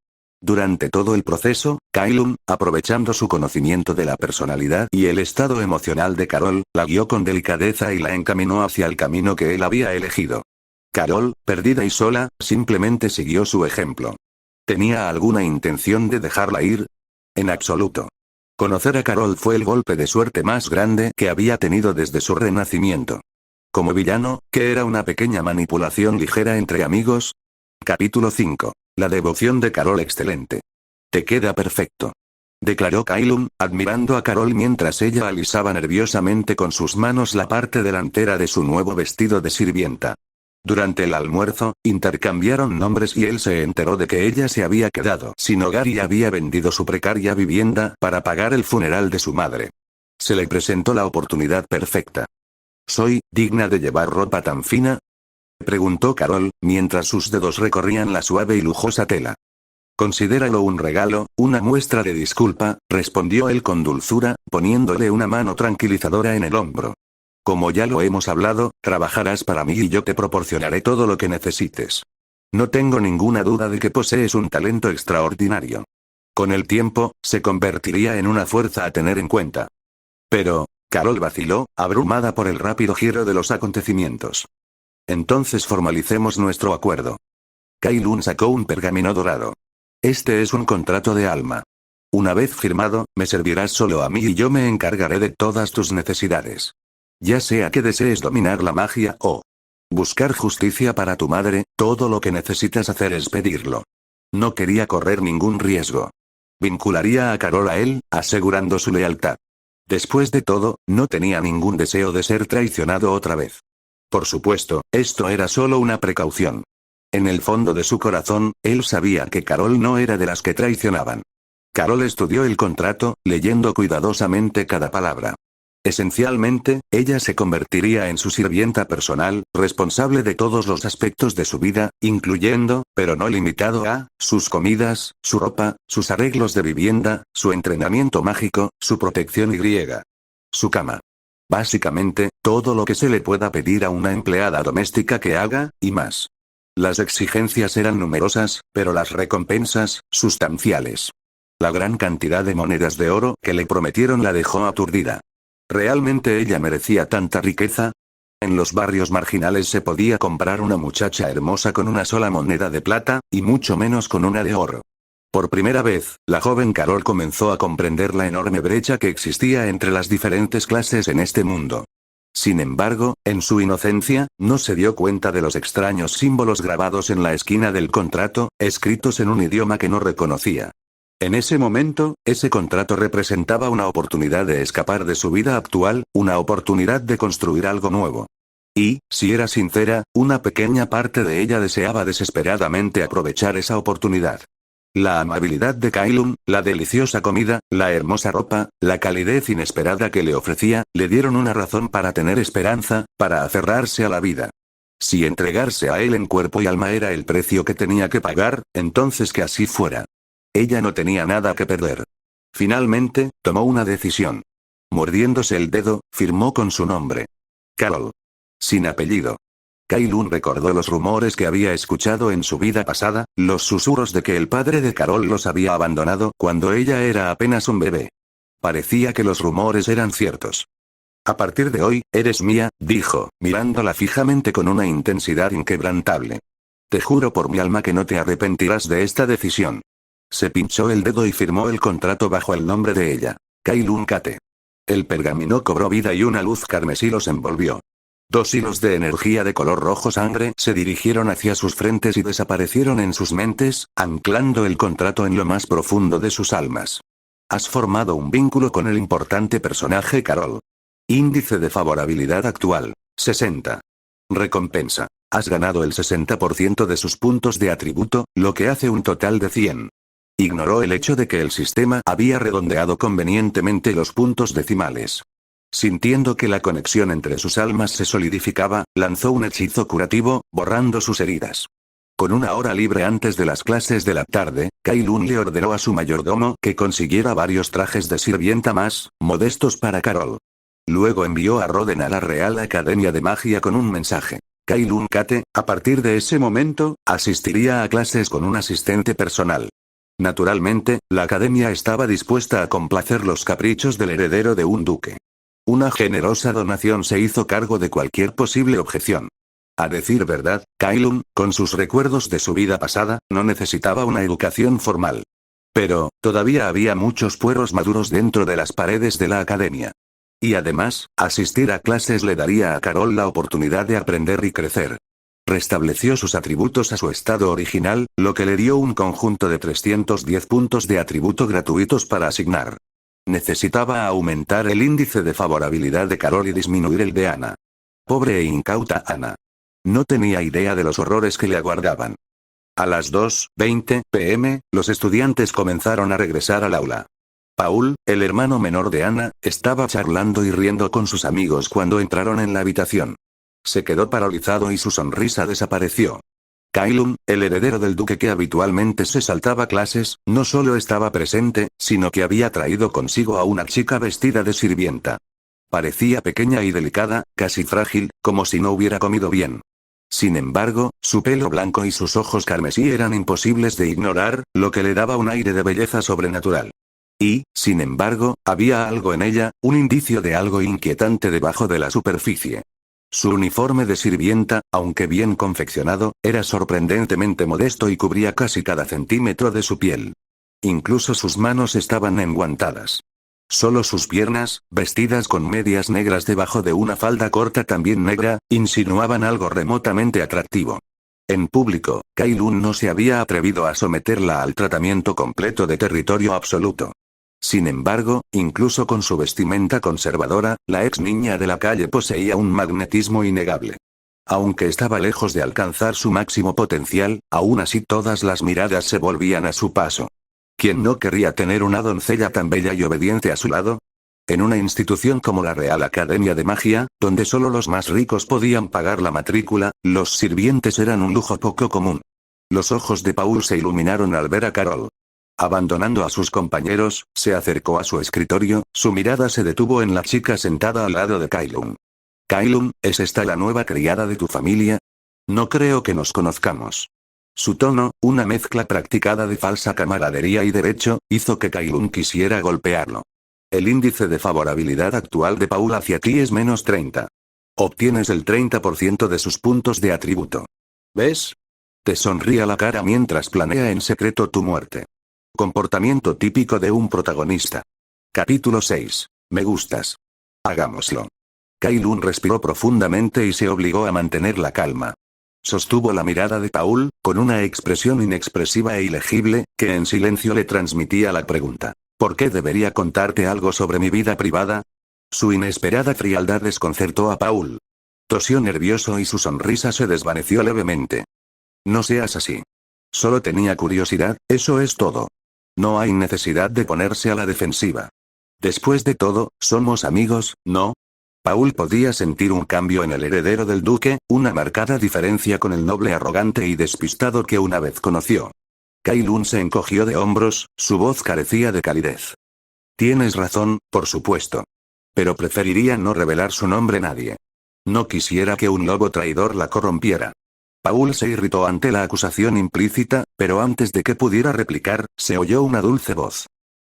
Speaker 1: Durante todo el proceso, Kyle, aprovechando su conocimiento de la personalidad y el estado emocional de Carol, la guió con delicadeza y la encaminó hacia el camino que él había elegido. Carol, perdida y sola, simplemente siguió su ejemplo. ¿Tenía alguna intención de dejarla ir? En absoluto. Conocer a Carol fue el golpe de suerte más grande que había tenido desde su renacimiento. Como villano, ¿qué era una pequeña manipulación ligera entre amigos? Capítulo 5. La devoción de Carol excelente. Te queda perfecto. Declaró Kyle, admirando a Carol mientras ella alisaba nerviosamente con sus manos la parte delantera de su nuevo vestido de sirvienta. Durante el almuerzo, intercambiaron nombres y él se enteró de que ella se había quedado sin hogar y había vendido su precaria vivienda para pagar el funeral de su madre. Se le presentó la oportunidad perfecta. ¿Soy digna de llevar ropa tan fina? Preguntó Carol, mientras sus dedos recorrían la suave y lujosa tela. Considéralo un regalo, una muestra de disculpa, respondió él con dulzura, poniéndole una mano tranquilizadora en el hombro. Como ya lo hemos hablado, trabajarás para mí y yo te proporcionaré todo lo que necesites. No tengo ninguna duda de que posees un talento extraordinario. Con el tiempo, se convertiría en una fuerza a tener en cuenta. Pero, Carol vaciló, abrumada por el rápido giro de los acontecimientos. Entonces formalicemos nuestro acuerdo. Kai Lun sacó un pergamino dorado. Este es un contrato de alma. Una vez firmado, me servirás solo a mí y yo me encargaré de todas tus necesidades. Ya sea que desees dominar la magia o buscar justicia para tu madre, todo lo que necesitas hacer es pedirlo. No quería correr ningún riesgo. Vincularía a Carol a él, asegurando su lealtad. Después de todo, no tenía ningún deseo de ser traicionado otra vez. Por supuesto, esto era solo una precaución. En el fondo de su corazón, él sabía que Carol no era de las que traicionaban. Carol estudió el contrato, leyendo cuidadosamente cada palabra. Esencialmente, ella se convertiría en su sirvienta personal, responsable de todos los aspectos de su vida, incluyendo, pero no limitado a, sus comidas, su ropa, sus arreglos de vivienda, su entrenamiento mágico, su protección y su cama. Básicamente, todo lo que se le pueda pedir a una empleada doméstica que haga, y más. Las exigencias eran numerosas, pero las recompensas, sustanciales. La gran cantidad de monedas de oro que le prometieron la dejó aturdida. ¿Realmente ella merecía tanta riqueza? En los barrios marginales se podía comprar una muchacha hermosa con una sola moneda de plata, y mucho menos con una de oro. Por primera vez, la joven Carol comenzó a comprender la enorme brecha que existía entre las diferentes clases en este mundo. Sin embargo, en su inocencia, no se dio cuenta de los extraños símbolos grabados en la esquina del contrato, escritos en un idioma que no reconocía. En ese momento, ese contrato representaba una oportunidad de escapar de su vida actual, una oportunidad de construir algo nuevo. Y, si era sincera, una pequeña parte de ella deseaba desesperadamente aprovechar esa oportunidad. La amabilidad de Kai Lun, la deliciosa comida, la hermosa ropa, la calidez inesperada que le ofrecía, le dieron una razón para tener esperanza, para aferrarse a la vida. Si entregarse a él en cuerpo y alma era el precio que tenía que pagar, entonces que así fuera. Ella no tenía nada que perder. Finalmente, tomó una decisión. Mordiéndose el dedo, firmó con su nombre. Carol. Sin apellido. Kai Lun recordó los rumores que había escuchado en su vida pasada, los susurros de que el padre de Carol los había abandonado cuando ella era apenas un bebé. Parecía que los rumores eran ciertos. A partir de hoy, eres mía, dijo, mirándola fijamente con una intensidad inquebrantable. Te juro por mi alma que no te arrepentirás de esta decisión. Se pinchó el dedo y firmó el contrato bajo el nombre de ella. Kai Lun Kate. El pergamino cobró vida y una luz carmesí los envolvió. 2 hilos de energía de color rojo sangre se dirigieron hacia sus frentes y desaparecieron en sus mentes, anclando el contrato en lo más profundo de sus almas. Has formado un vínculo con el importante personaje Carol. Índice de favorabilidad actual, 60. Recompensa. Has ganado el 60% de sus puntos de atributo, lo que hace un total de 100. Ignoró el hecho de que el sistema había redondeado convenientemente los puntos decimales. Sintiendo que la conexión entre sus almas se solidificaba, lanzó un hechizo curativo, borrando sus heridas. Con una hora libre antes de las clases de la tarde, Kai Lun le ordenó a su mayordomo que consiguiera varios trajes de sirvienta más, modestos para Carol. Luego envió a Roden a la Real Academia de Magia con un mensaje. Kai Lun Kate, a partir de ese momento, asistiría a clases con un asistente personal. Naturalmente, la academia estaba dispuesta a complacer los caprichos del heredero de un duque. Una generosa donación se hizo cargo de cualquier posible objeción. A decir verdad, Kai Lun, con sus recuerdos de su vida pasada, no necesitaba una educación formal. Pero, todavía había muchos puerros maduros dentro de las paredes de la academia. Y además, asistir a clases le daría a Carol la oportunidad de aprender y crecer. Restableció sus atributos a su estado original, lo que le dio un conjunto de 310 puntos de atributo gratuitos para asignar. Necesitaba aumentar el índice de favorabilidad de Carol y disminuir el de Ana. Pobre e incauta Ana. No tenía idea de los horrores que le aguardaban. A las 2:20 p.m., los estudiantes comenzaron a regresar al aula. Paul, el hermano menor de Ana, estaba charlando y riendo con sus amigos cuando entraron en la habitación. Se quedó paralizado y su sonrisa desapareció. Kailun, el heredero del duque que habitualmente se saltaba clases, no solo estaba presente, sino que había traído consigo a una chica vestida de sirvienta. Parecía pequeña y delicada, casi frágil, como si no hubiera comido bien. Sin embargo, su pelo blanco y sus ojos carmesí eran imposibles de ignorar, lo que le daba un aire de belleza sobrenatural. Y, sin embargo, había algo en ella, un indicio de algo inquietante debajo de la superficie. Su uniforme de sirvienta, aunque bien confeccionado, era sorprendentemente modesto y cubría casi cada centímetro de su piel. Incluso sus manos estaban enguantadas. Solo sus piernas, vestidas con medias negras debajo de una falda corta también negra, insinuaban algo remotamente atractivo. En público, Kailun no se había atrevido a someterla al tratamiento completo de territorio absoluto. Sin embargo, incluso con su vestimenta conservadora, la ex niña de la calle poseía un magnetismo innegable. Aunque estaba lejos de alcanzar su máximo potencial, aún así todas las miradas se volvían a su paso. ¿Quién no querría tener una doncella tan bella y obediente a su lado? En una institución como la Real Academia de Magia, donde solo los más ricos podían pagar la matrícula, los sirvientes eran un lujo poco común. Los ojos de Paul se iluminaron al ver a Carol. Abandonando a sus compañeros, se acercó a su escritorio, su mirada se detuvo en la chica sentada al lado de Kailun. Kailun, ¿es esta la nueva criada de tu familia? No creo que nos conozcamos. Su tono, una mezcla practicada de falsa camaradería y derecho, hizo que Kailun quisiera golpearlo. El índice de favorabilidad actual de Paul hacia ti es menos 30. Obtienes el 30% de sus puntos de atributo. ¿Ves? Te sonríe a la cara mientras planea en secreto tu muerte. Comportamiento típico de un protagonista. Capítulo 6. Me gustas. Hagámoslo. Kailun respiró profundamente y se obligó a mantener la calma. Sostuvo la mirada de Paul, con una expresión inexpresiva e ilegible, que en silencio le transmitía la pregunta: ¿por qué debería contarte algo sobre mi vida privada? Su inesperada frialdad desconcertó a Paul. Tosió nervioso y su sonrisa se desvaneció levemente. No seas así. Solo tenía curiosidad, eso es todo. No hay necesidad de ponerse a la defensiva. Después de todo, somos amigos, ¿no? Paul podía sentir un cambio en el heredero del duque, una marcada diferencia con el noble arrogante y despistado que una vez conoció. Kailun se encogió de hombros, su voz carecía de calidez. Tienes razón, por supuesto. Pero preferiría no revelar su nombre a nadie. No quisiera que un lobo traidor la corrompiera. Paul se irritó ante la acusación implícita, pero antes de que pudiera replicar, se oyó una dulce voz.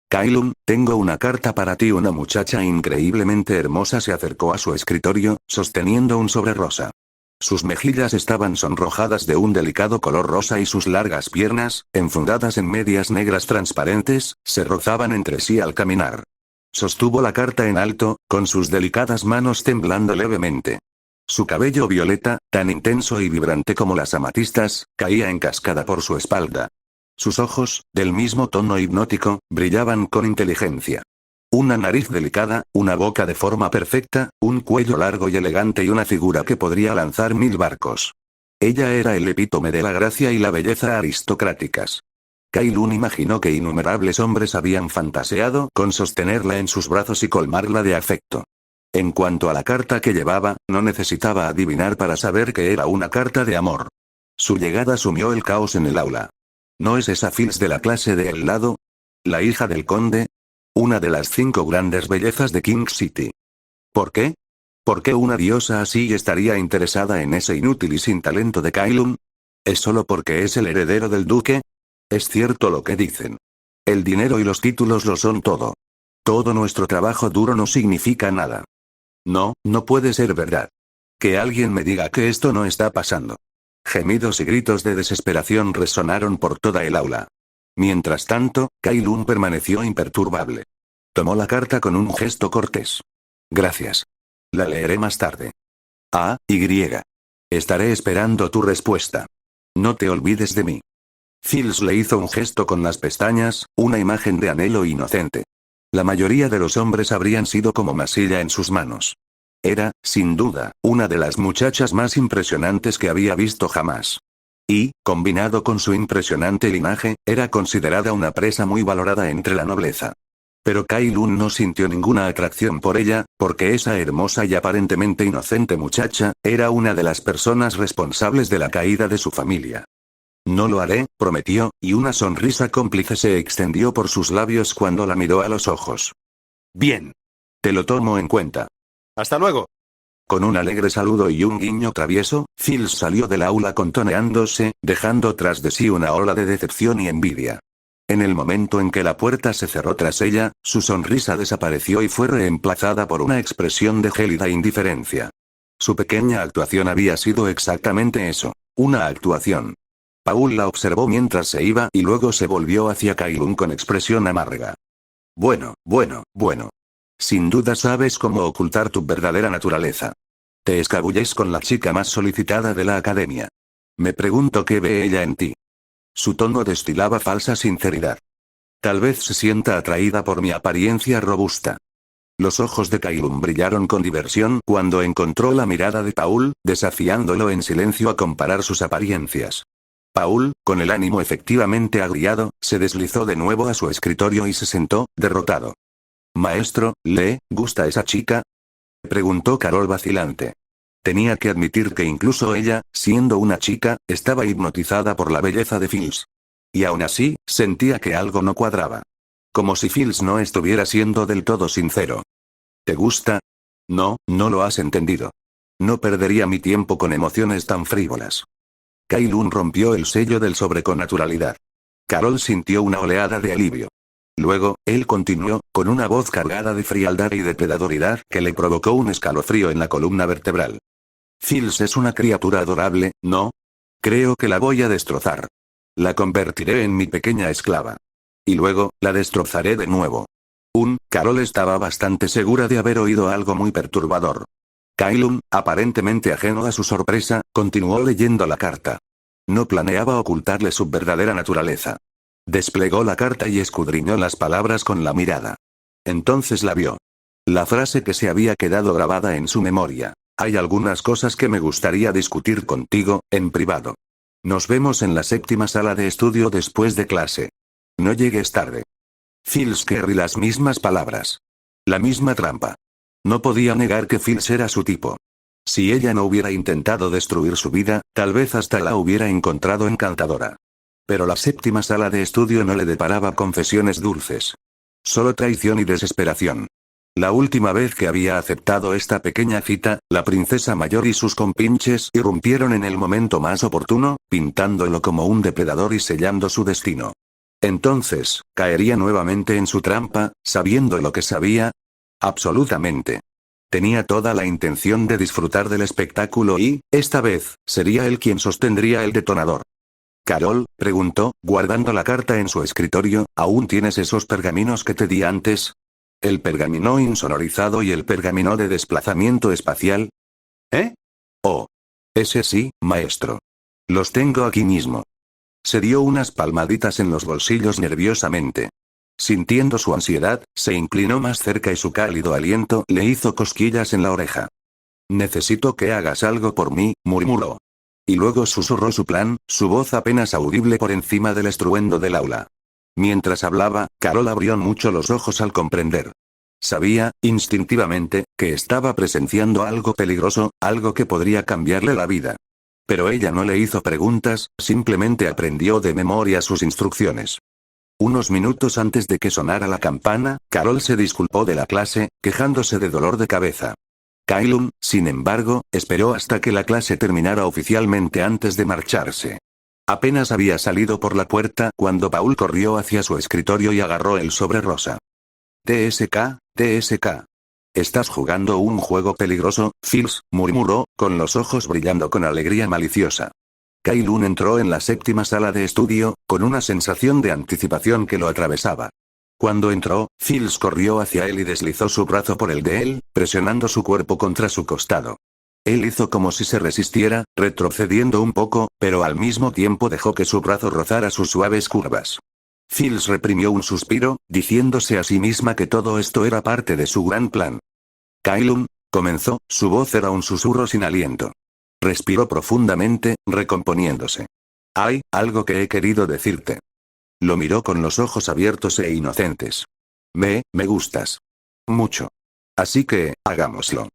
Speaker 1: Kailun, tengo una carta para ti. Una muchacha increíblemente hermosa se acercó a su escritorio, sosteniendo un sobre rosa. Sus mejillas estaban sonrojadas de un delicado color rosa y sus largas piernas, enfundadas en medias negras transparentes, se rozaban entre sí al caminar. Sostuvo la carta en alto, con sus delicadas manos temblando levemente. Su cabello violeta, tan intenso y vibrante como las amatistas, caía en cascada por su espalda. Sus ojos, del mismo tono hipnótico, brillaban con inteligencia. Una nariz delicada, una boca de forma perfecta, un cuello largo y elegante y una figura que podría lanzar 1000 barcos. Ella era el epítome de la gracia y la belleza aristocráticas. Kailun imaginó que innumerables hombres habían fantaseado con sostenerla en sus brazos y colmarla de afecto. En cuanto a la carta que llevaba, no necesitaba adivinar para saber que era una carta de amor. Su llegada sumió el caos en el aula. ¿No es esa Fils de la clase de el lado? ¿La hija del conde? Una de las 5 grandes bellezas de King City. ¿Por qué? ¿Por qué una diosa así estaría interesada en ese inútil y sin talento de Kailun? ¿Es solo porque es el heredero del duque? Es cierto lo que dicen. El dinero y los títulos lo son todo. Todo nuestro trabajo duro no significa nada. No, no puede ser verdad. Que alguien me diga que esto no está pasando. Gemidos y gritos de desesperación resonaron por toda el aula. Mientras tanto, Kailun permaneció imperturbable. Tomó la carta con un gesto cortés. Gracias. La leeré más tarde. Y. Estaré esperando tu respuesta. No te olvides de mí. Fils le hizo un gesto con las pestañas, una imagen de anhelo inocente. La mayoría de los hombres habrían sido como masilla en sus manos. Era, sin duda, una de las muchachas más impresionantes que había visto jamás. Y, combinado con su impresionante linaje, era considerada una presa muy valorada entre la nobleza. Pero Kailun no sintió ninguna atracción por ella, porque esa hermosa y aparentemente inocente muchacha, era una de las personas responsables de la caída de su familia. No lo haré, prometió, y una sonrisa cómplice se extendió por sus labios cuando la miró a los ojos. Bien. Te lo tomo en cuenta.
Speaker 2: Hasta luego.
Speaker 1: Con un alegre saludo y un guiño travieso, Fields salió del aula contoneándose, dejando tras de sí una ola de decepción y envidia. En el momento en que la puerta se cerró tras ella, su sonrisa desapareció y fue reemplazada por una expresión de gélida indiferencia. Su pequeña actuación había sido exactamente eso, una actuación. Paul la observó mientras se iba y luego se volvió hacia Kailun con expresión amarga. Bueno. Sin duda sabes cómo ocultar tu verdadera naturaleza. Te escabulles con la chica más solicitada de la academia. Me pregunto qué ve ella en ti. Su tono destilaba falsa sinceridad. Tal vez se sienta atraída por mi apariencia robusta. Los ojos de Kailun brillaron con diversión cuando encontró la mirada de Paul, desafiándolo en silencio a comparar sus apariencias. Paul, con el ánimo efectivamente agriado, se deslizó de nuevo a su escritorio y se sentó, derrotado. Maestro, ¿le gusta esa chica? Preguntó Carol vacilante. Tenía que admitir que incluso ella, siendo una chica, estaba hipnotizada por la belleza de Fields. Y aún así, sentía que algo no cuadraba. Como si Fields no estuviera siendo del todo sincero. ¿Te gusta? No, no lo has entendido. No perdería mi tiempo con emociones tan frívolas. Kailun rompió el sello del sobre con naturalidad. Carol sintió una oleada de alivio. Luego, él continuó, con una voz cargada de frialdad y depredadoridad que le provocó un escalofrío en la columna vertebral. Fields es una criatura adorable, ¿no? Creo que la voy a destrozar. La convertiré en mi pequeña esclava. Y luego, la destrozaré de nuevo. Carol estaba bastante segura de haber oído algo muy perturbador. Kailun, aparentemente ajeno a su sorpresa, continuó leyendo la carta. No planeaba ocultarle su verdadera naturaleza. Desplegó la carta y escudriñó las palabras con la mirada. Entonces la vio. La frase que se había quedado grabada en su memoria. Hay algunas cosas que me gustaría discutir contigo, en privado. Nos vemos en la 7ª sala de estudio después de clase. No llegues tarde. Fields Kerry, las mismas palabras. La misma trampa. No podía negar que Fields era su tipo. Si ella no hubiera intentado destruir su vida, tal vez hasta la hubiera encontrado encantadora. Pero la 7ª sala de estudio no le deparaba confesiones dulces. Solo traición y desesperación. La última vez que había aceptado esta pequeña cita, la princesa mayor y sus compinches irrumpieron en el momento más oportuno, pintándolo como un depredador y sellando su destino. Entonces, ¿caería nuevamente en su trampa, sabiendo lo que sabía? Absolutamente. Tenía toda la intención de disfrutar del espectáculo y, esta vez, sería él quien sostendría el detonador. Carol, preguntó, guardando la carta en su escritorio, ¿aún tienes esos pergaminos que te di antes? ¿El pergamino insonorizado y el pergamino de desplazamiento espacial? ¿Eh? Oh. Ese sí, maestro. Los tengo aquí mismo. Se dio unas palmaditas en los bolsillos nerviosamente. Sintiendo su ansiedad, se inclinó más cerca y su cálido aliento le hizo cosquillas en la oreja. Necesito que hagas algo por mí, murmuró. Y luego susurró su plan, su voz apenas audible por encima del estruendo del aula. Mientras hablaba, Carol abrió mucho los ojos al comprender. Sabía, instintivamente, que estaba presenciando algo peligroso, algo que podría cambiarle la vida. Pero ella no le hizo preguntas, simplemente aprendió de memoria sus instrucciones. Unos minutos antes de que sonara la campana, Carol se disculpó de la clase, quejándose de dolor de cabeza. Kailun, sin embargo, esperó hasta que la clase terminara oficialmente antes de marcharse. Apenas había salido por la puerta cuando Paul corrió hacia su escritorio y agarró el sobre rosa. TSK. Estás jugando un juego peligroso, Fields, murmuró, con los ojos brillando con alegría maliciosa. Kailun entró en la 7ª sala de estudio, con una sensación de anticipación que lo atravesaba. Cuando entró, Fields corrió hacia él y deslizó su brazo por el de él, presionando su cuerpo contra su costado. Él hizo como si se resistiera, retrocediendo un poco, pero al mismo tiempo dejó que su brazo rozara sus suaves curvas. Fields reprimió un suspiro, diciéndose a sí misma que todo esto era parte de su gran plan. Kailun, comenzó, su voz era un susurro sin aliento. Respiró profundamente, recomponiéndose. Hay algo que he querido decirte. Lo miró con los ojos abiertos e inocentes. Me gustas. Mucho. Así que, hagámoslo.